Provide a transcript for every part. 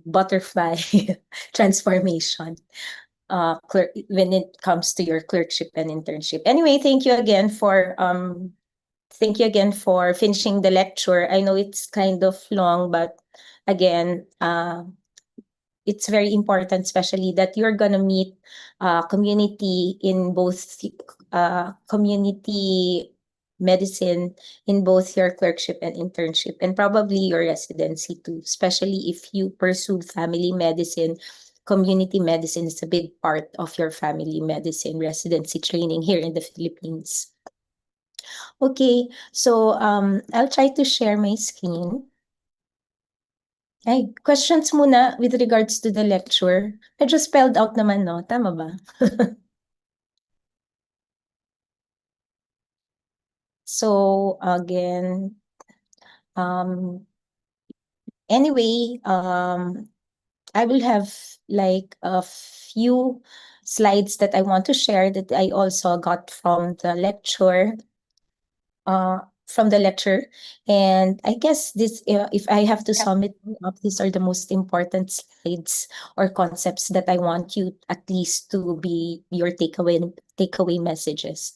butterfly transformation when it comes to your clerkship and internship. Anyway, thank you again for finishing the lecture. I know it's kind of long, but again, it's very important, especially that you're gonna meet community in both community medicine in both your clerkship and internship, and probably your residency too, especially if you pursue family medicine. Community medicine is a big part of your family medicine residency training here in the Philippines. Okay, so I'll try to share my screen. Ay, questions muna with regards to the lecture. Medyo spelled out naman, no? Tama ba? So, again, anyway, I will have like a few slides that I want to share that I also got from the lecture. And I guess this, if I have to sum it up, these are the most important slides or concepts that I want you at least to be your takeaway messages.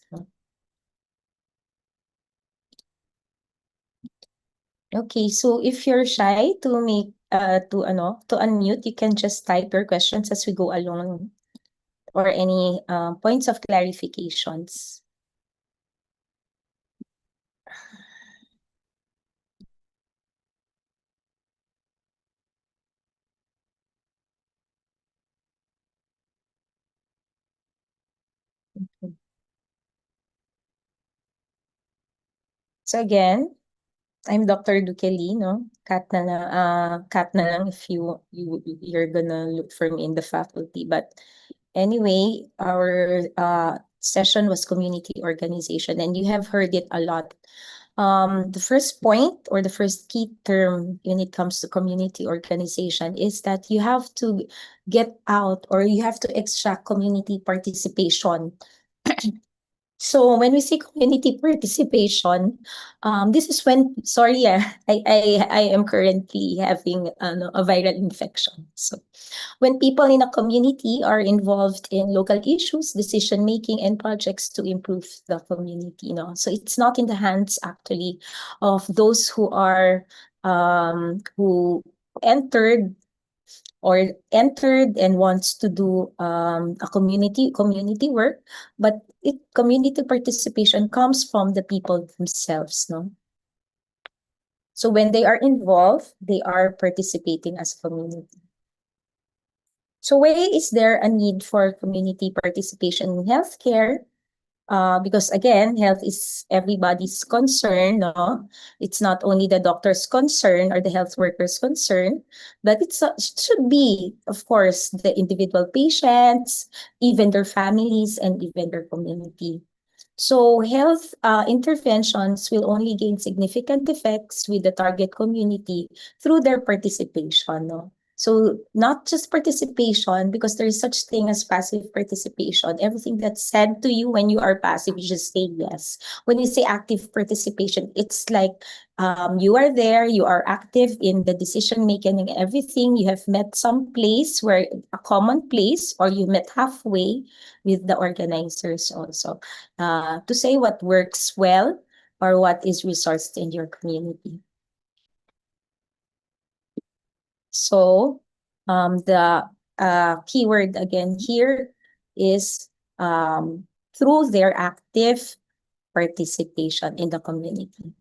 Okay, so if you're shy to make to unmute, you can just type your questions as we go along, or any points of clarifications. So again, I'm Dr. Duqueli, no? Kat na lang if you're gonna look for me in the faculty. But anyway, our session was community organization, and you have heard it a lot. The first point, or the first key term when it comes to community organization, is that you have to get out, or you have to extract community participation. So when we say community participation, this is when, sorry, I am currently having a viral infection. So when people in a community are involved in local issues, decision making, and projects to improve the community, so it's not in the hands actually of those who entered and wants to do a community work, but community participation comes from the people themselves, no? So when they are involved, they are participating as a community. So why is there a need for community participation in healthcare? Because again, health is everybody's concern, no? It's not only the doctor's concern or the health worker's concern, but it should be, of course, the individual patients, even their families, and even their community. So health interventions will only gain significant effects with the target community through their participation, no? So not just participation, because there is such thing as passive participation. Everything that's said to you when you are passive, you just say yes. When you say active participation, it's like you are there, you are active in the decision making and everything. You have met some place where a common place, or you met halfway with the organizers also, to say what works well or what is resourced in your community. So the keyword again here is through their active participation in the community.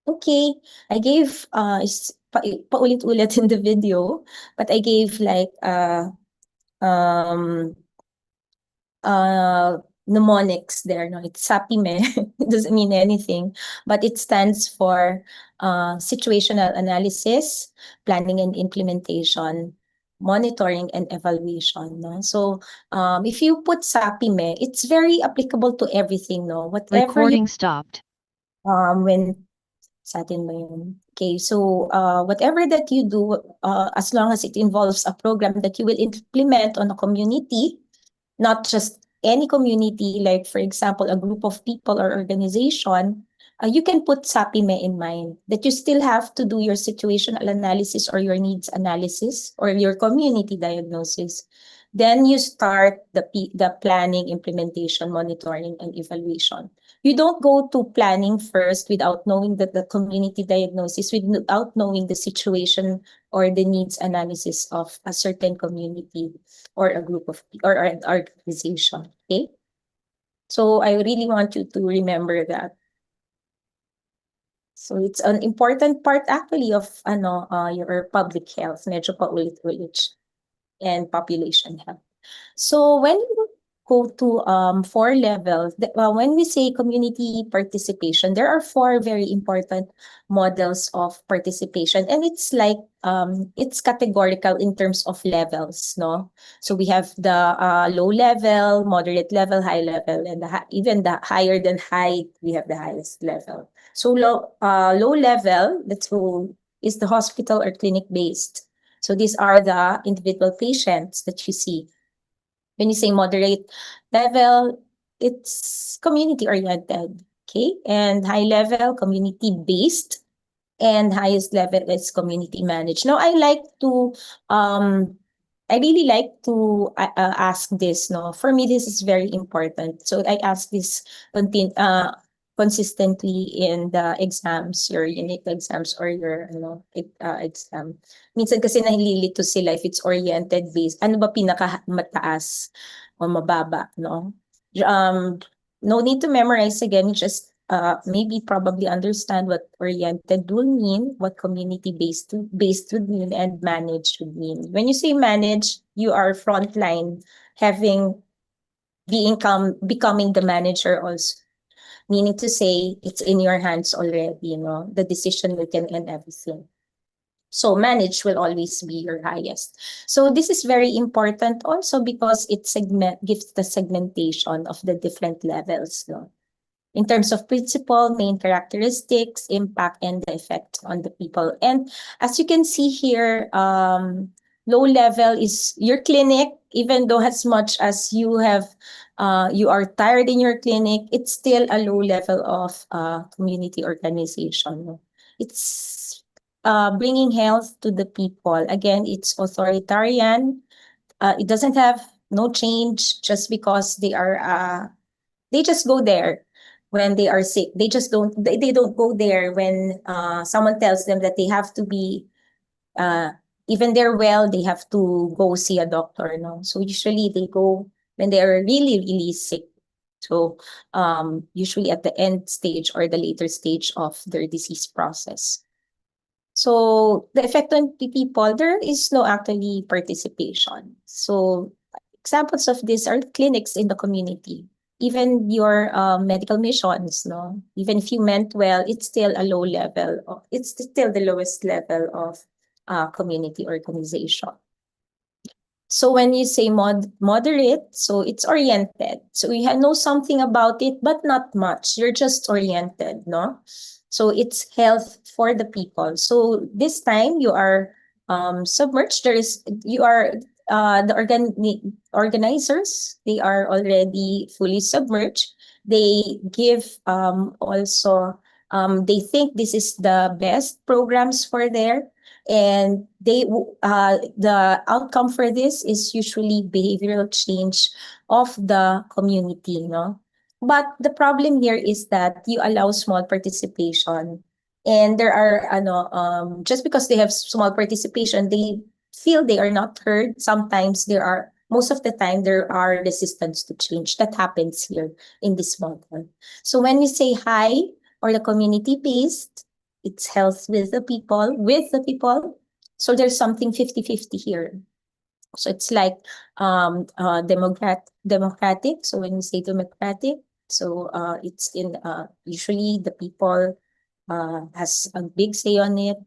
Okay, I gave paulit-ulit in the video, but I gave like um mnemonics there, no? It's SAPIME. It doesn't mean anything, but it stands for situational analysis, planning and implementation, monitoring and evaluation, no? So if you put SAPIME, it's very applicable to everything, no? Whatever you Recording stopped. when sa atin ba yun? Okay, so whatever that you do, as long as it involves a program that you will implement on a community, not just any community, like for example, a group of people or organization, you can put SAPIME in mind, that you still have to do your situational analysis or your needs analysis or your community diagnosis. Then you start the planning, implementation, monitoring, and evaluation. You don't go to planning first without knowing that the community diagnosis, without knowing the situation or the needs analysis of a certain community or a group of or an organization. Okay. So I really want you to remember that. So it's an important part actually of your public health, medyo paulit-ulit, and population health. So when you go to four levels, when we say community participation, there are four very important models of participation, and it's like it's categorical in terms of levels, no? So we have the low level, moderate level, high level, and even the higher than high, we have the highest level. So low level, let's go, is the hospital or clinic based. So these are the individual patients that you see. When you say moderate level, it's community oriented, okay? And high level, community based, and highest level is community managed. Now, I really like to ask this, no? For me, this is very important. So I ask this consistently in the exams, your unit exams or your exam. Minsan kasi nahililito sila if it's oriented based. Ano ba pinaka mataas o mababa, no? Um, no need to memorize again, just maybe probably understand what oriented will mean, what community based would mean, and managed would mean. When you say manage, you are frontline, becoming the manager also. Meaning to say, it's in your hands already, the decision making and everything. So manage will always be your highest. So this is very important also because it gives the segmentation of the different levels, no? In terms of principle, main characteristics, impact, and the effect on the people. And as you can see here, low level is your clinic, even though as much as you are tired in your clinic, it's still a low level of community organization. It's bringing health to the people. Again, it's authoritarian. It doesn't have no change just because they just go there when they are sick. They don't go there when someone tells them that they have to be uh, even they're well, they have to go see a doctor, no? So usually they go when they are really, really sick. So usually at the end stage or the later stage of their disease process. So the effect on people, there is no actually participation. So examples of this are clinics in the community. Even your medical missions, no? Even if you meant well, it's still a low level. It's still the lowest level of community organization. So when you say moderate, so it's oriented. So you know something about it, but not much. You're just oriented, no? So it's health for the people. So this time you are submerged. The organizers, they are already fully submerged. They give also they think this is the best programs for there, and the outcome for this is usually behavioral change of the community, no? But the problem here is that you allow small participation, and there are just because they have small participation, they feel they are not heard. Sometimes most of the time there are resistance to change. That happens here in this model. So when we say high or the community based, it's health with the people. So there's something 50-50 here. So it's like democratic. So when we say democratic, so it's in usually the people has a big say on it.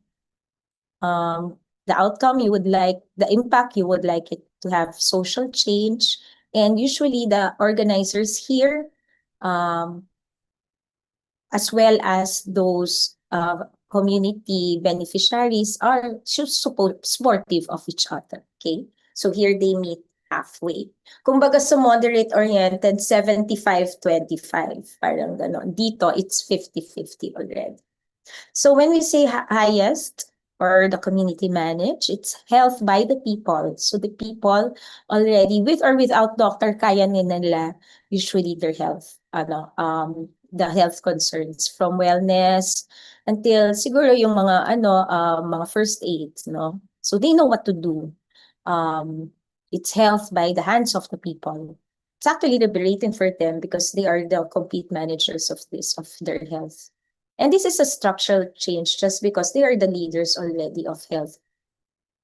The outcome the impact you would like it to have social change, and usually the organizers here, as well as those community beneficiaries, are supportive of each other. Okay, so here they meet halfway. Kumbaga sa moderate-oriented, 75-25. Parang ganon. Dito, it's 50-50 already. So when we say highest or the community managed, it's health by the people. So the people already, with or without doctor, kaya nila usually their health, the health concerns from wellness until siguro yung mga mga first aids, no? So they know what to do. It's health by the hands of the people. It's actually liberating for them because they are the complete managers of their health. And this is a structural change just because they are the leaders already of health.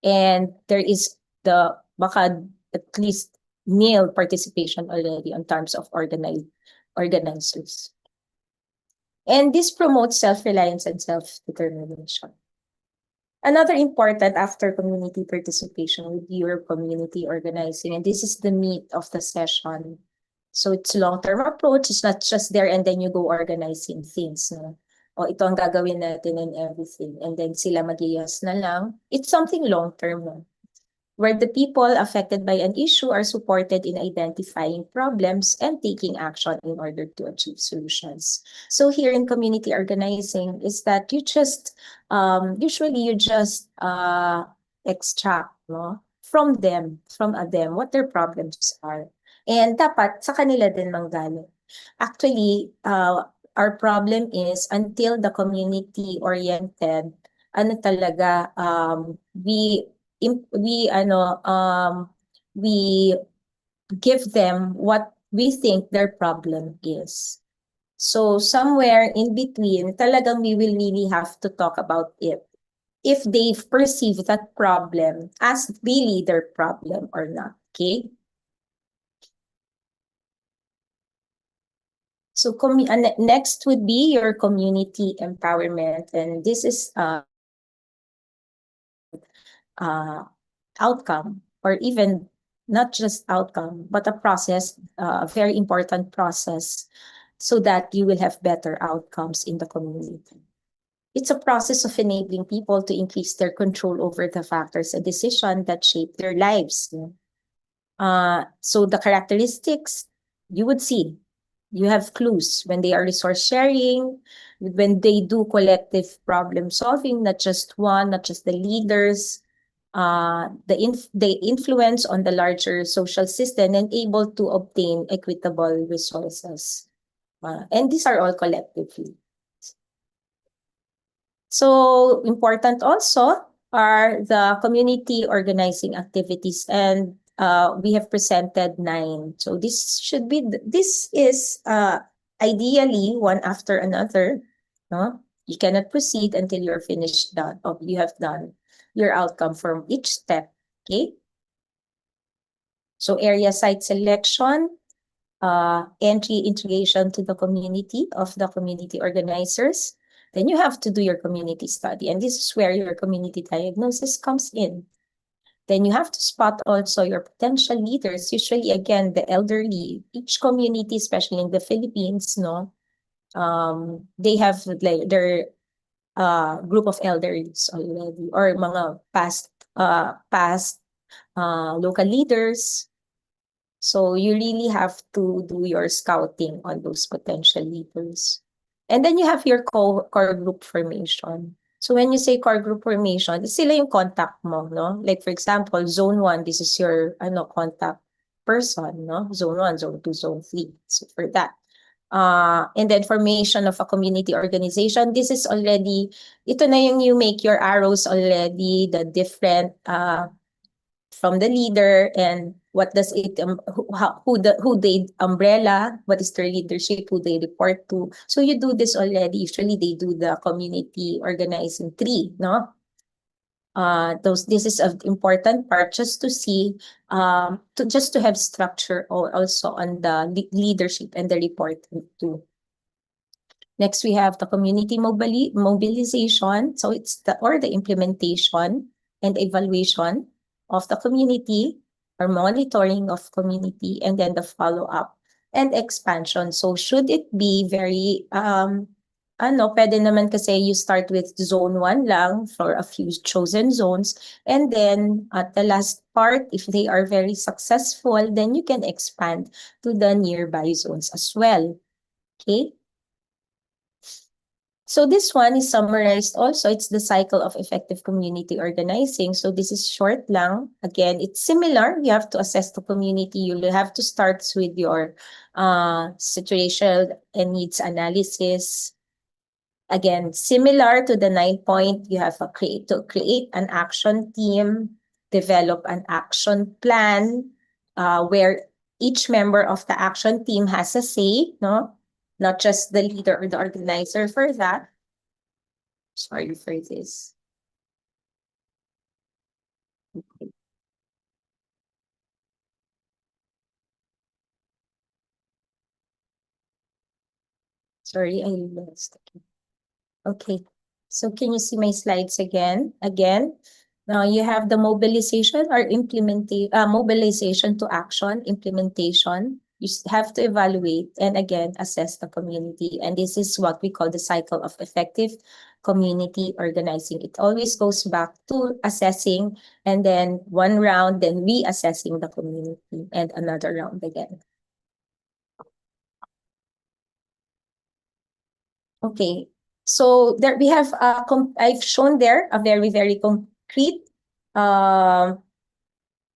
And there is the baka at least nil participation already in terms of organizers. And this promotes self-reliance and self-determination. Another important after community participation would be your community organizing. And this is the meat of the session. So it's long-term approach. It's not just there and then you go organizing things. No? O ito ang gagawin natin and everything. And then sila mag-yes na lang. It's something long-term. No? Where the people affected by an issue are supported in identifying problems and taking action in order to achieve solutions. So here in community organizing is that you just usually you just extract from them what their problems are. And dapat sa kanila din manggaling. Actually, our problem is until the community oriented talaga we give them what we think their problem is. So somewhere in between, talagang we will really have to talk about it. If they perceive that problem as really their problem or not, okay? So next would be your community empowerment. And this is outcome, or even not just outcome, but a process, a very important process, so that you will have better outcomes in the community. It's a process of enabling people to increase their control over the factors and decisions that shape their lives. So the characteristics you would see, you have clues when they are resource sharing, when they do collective problem solving, not just one, not just the leaders, the influence on the larger social system and able to obtain equitable resources. And these are all collectively. So important also are the community organizing activities, and we have presented 9. So this is ideally one after another. No? You cannot proceed until you're finished done, or you have done your outcome from each step. Okay. So area site selection, entry integration to the community of the community organizers. Then you have to do your community study, and this is where your community diagnosis comes in. Then you have to spot also your potential leaders, usually again the elderly. Each community, especially in the Philippines, they have their group of elders already, or mga past local leaders. So you really have to do your scouting on those potential leaders. And then you have your core group formation. So when you say core group formation, sila yung contact mo, no? Like for example, zone 1, this is your contact person, no? Zone 1, zone 2, zone 3. So for that. And then formation of a community organization, this is already, ito na yung you make your arrows already, the different from the leader and what does it who they umbrella, what is their leadership, who they report to. So you do this already. Usually they do the community organizing tree, no? This is an important part just to see, to have structure also on the leadership and the reporting too. Next, we have the community mobilization. So it's the implementation and evaluation of the community, or monitoring of community, and then the follow-up and expansion. So should it be very pwede naman kasi you start with zone 1 lang for a few chosen zones. And then at the last part, if they are very successful, then you can expand to the nearby zones as well. Okay? So this one is summarized also. It's the cycle of effective community organizing. So this is short lang. Again, it's similar. You have to assess the community. You have to start with your situational and needs analysis. Again, similar to the 9 point, you have to create an action team, develop an action plan, where each member of the action team has a say, no? Not just the leader or the organizer for that. Sorry for this. Okay. Sorry, I lost. Okay. So can you see my slides again? Now you have the mobilization or mobilization to action, implementation. You have to evaluate and again assess the community. And this is what we call the cycle of effective community organizing. It always goes back to assessing and then one round, then reassessing the community and another round again. Okay, so there we have I've shown there a very, very concrete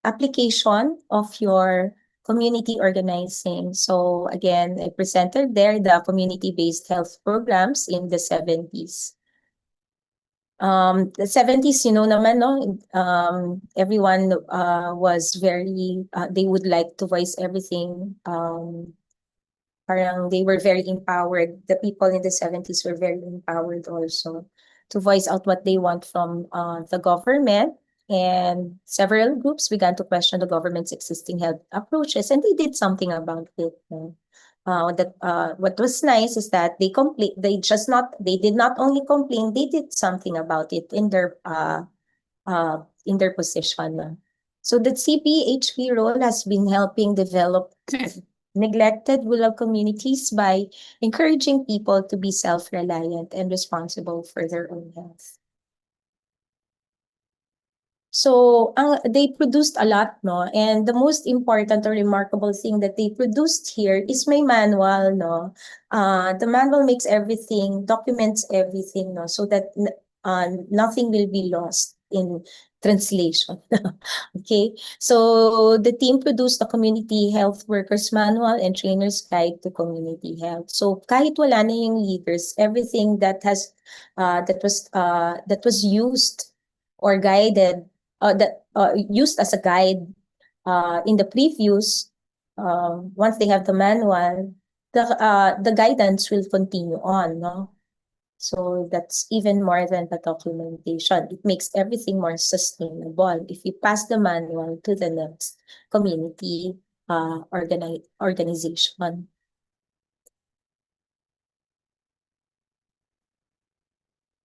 application of your community organizing. So again, I presented there the community-based health programs in the 70s. The 70s, you know naman, no? Everyone was very, they would like to voice everything. Parang they were very empowered. The people in the 70s were very empowered also to voice out what they want from the government. And several groups began to question the government's existing health approaches, and they did something about it. What was nice is that they did not only complain, they did something about it in their position. So the CPHP role has been helping develop neglected rural communities by encouraging people to be self-reliant and responsible for their own health. So they produced a lot, no? And the most important or remarkable thing that they produced here is my manual, no? The manual makes everything, documents everything, no? So that nothing will be lost in translation. Okay, so the team produced a community health workers manual and trainer's guide to community health. So kahit wala na yung leaders, everything that was used or guided that used as a guide in the previews, once they have the manual, the guidance will continue on, no? So that's even more than the documentation. It makes everything more sustainable if you pass the manual to the next community organization.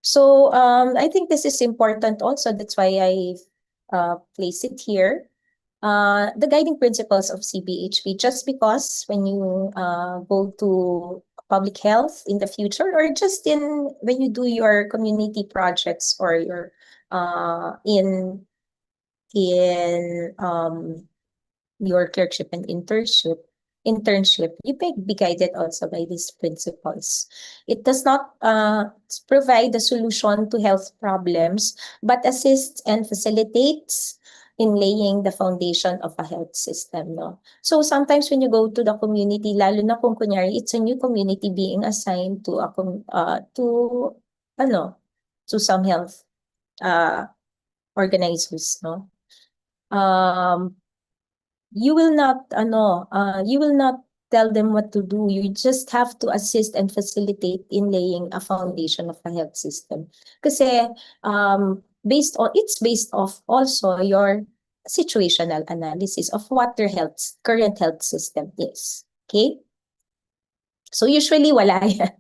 So I think this is important also. That's why I place it here. The guiding principles of CPHP, just because when you go to public health in the future, or just when you do your community projects or your in your clerkship and internship, you may be guided also by these principles. It does not provide the solution to health problems, but assists and facilitates in laying the foundation of a health system, no? So sometimes when you go to the community, lalo na kung kunyari it's a new community being assigned to some health organizers, no? You will not tell them what to do. You just have to assist and facilitate in laying a foundation of a health system. Kasi it's based off also your situational analysis of what your current health system is. Okay? So usually wala yan.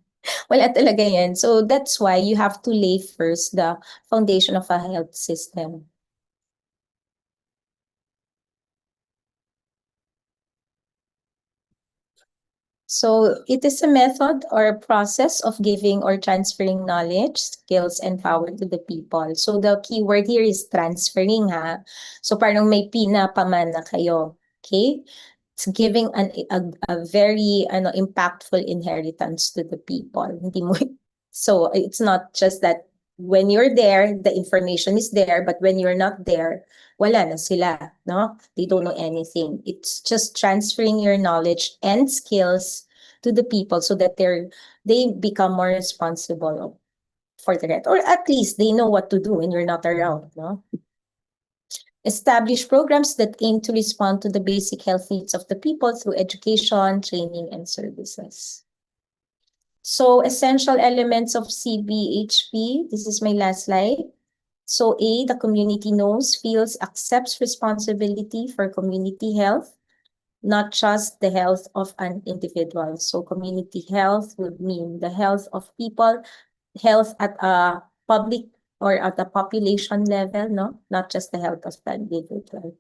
Wala talaga yan. So that's why you have to lay first the foundation of a health system. So it is a method or a process of giving or transferring knowledge, skills, and power to the people. So the keyword here is transferring, ha. So parang may pinapamana kayo. Okay? It's giving a very impactful inheritance to the people. Hindi mo, so it's not just that when you're there, the information is there, but when you're not there, wala na sila, no? They don't know anything. It's just transferring your knowledge and skills to the people so that they become more responsible for the rest, or at least they know what to do when you're not around, no? Establish programs that aim to respond to the basic health needs of the people through education, training, and services. So essential elements of CBHP, this is my last slide. So A, the community knows, feels, accepts responsibility for community health, not just the health of an individual. So community health would mean the health of people, health at a public or at a population level, no? Not just the health of the individual.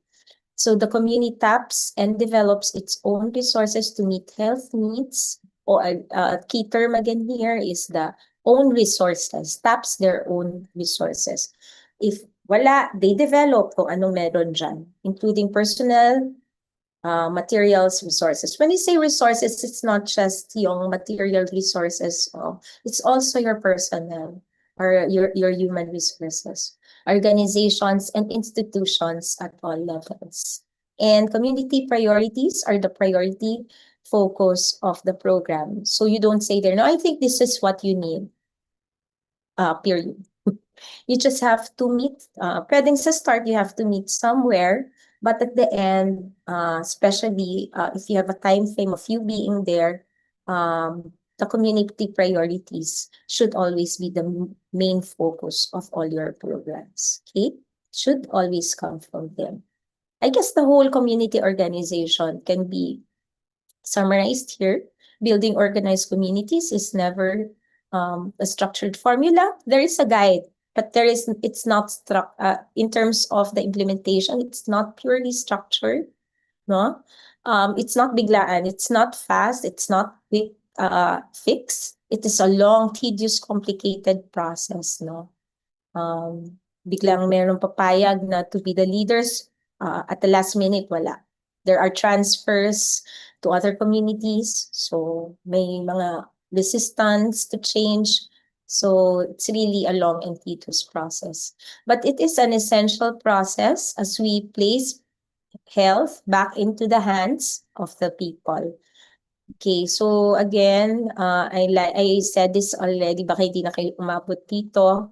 So the community taps and develops its own resources to meet health needs. Or a key term again here is the own resources, taps their own resources. If wala, they develop kung anong meron dyan, including personnel, materials, resources. When you say resources, it's not just yung material resources. It's also your personnel or your human resources, organizations and institutions at all levels. And community priorities are the priority focus of the program. So you don't say there, no, I think this is what you need, period. You just have to meet, pwedeng sa start, you have to meet somewhere, but at the end, especially if you have a time frame of you being there, the community priorities should always be the main focus of all your programs. Okay? Should always come from them. I guess the whole community organization can be summarized here. Building organized communities is never a structured formula. There is a guide, but it's not in terms of the implementation, it's not purely structured, no? It's not biglaan, it's not fast, it's not quick fix. It is a long, tedious, complicated process, no? Biglang merong papayag na to be the leaders, at the last minute, wala. There are transfers to other communities, so may mga resistance to change. So it's really a long and tedious process. But it is an essential process as we place health back into the hands of the people. Okay, so again, I said this already, baka hindi na kayo umabot dito.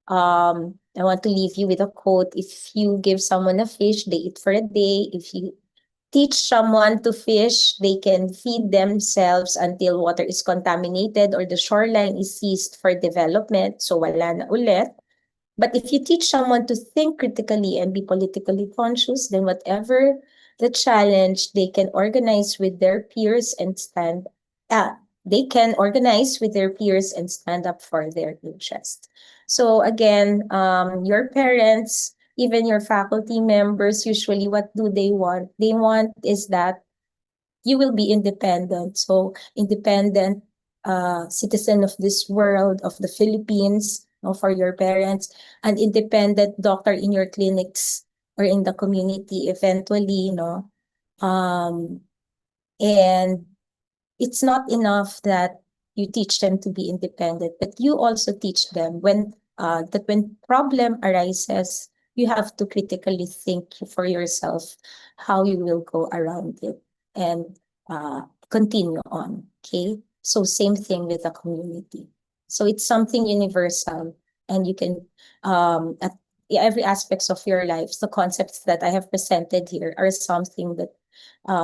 I want to leave you with a quote. If you give someone a fish, they eat for a day. If you teach someone to fish, they can feed themselves until water is contaminated or the shoreline is seized for development. So wala na ulit. But if you teach someone to think critically and be politically conscious, then whatever the challenge, they can organize with their peers and stand up for their interest. So again, your parents, even your faculty members, usually what do they want? They want is that you will be independent. So independent citizen of this world, of the Philippines, for your parents, an independent doctor in your clinics or in the community eventually, Um, and it's not enough that you teach them to be independent, but you also teach them that when problem arises, you have to critically think for yourself how you will go around it and continue on. Okay, so same thing with the community. So it's something universal, and you can at every aspects of your lives, the concepts that I have presented here are something that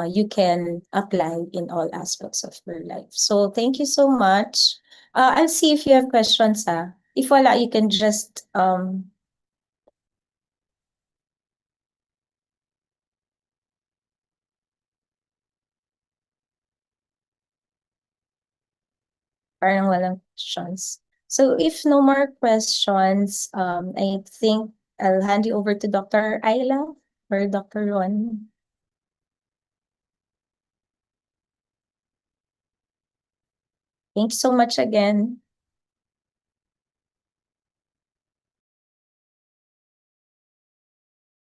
you can apply in all aspects of your life. So thank you so much. I'll see if you have questions. If wala, you can just parang walang questions. So if no more questions, I think I'll hand you over to Dr. Ayla or Dr. Ron. Thanks so much again.